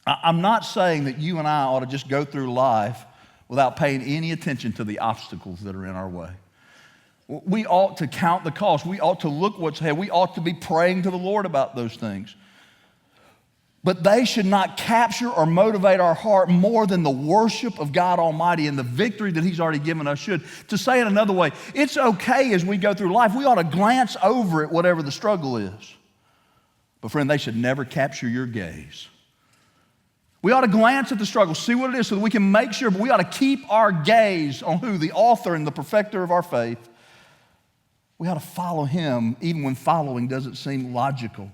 I'm not saying that you and I ought to just go through life without paying any attention to the obstacles that are in our way. We ought to count the cost. We ought to look what's ahead. We ought to be praying to the Lord about those things. But they should not capture or motivate our heart more than the worship of God Almighty and the victory that He's already given us should. To say it another way, it's okay as we go through life. We ought to glance over at whatever the struggle is. But friend, they should never capture your gaze. We ought to glance at the struggle, see what it is so that we can make sure, but we ought to keep our gaze on who? The author and the perfecter of our faith. We ought to follow Him even when following doesn't seem logical.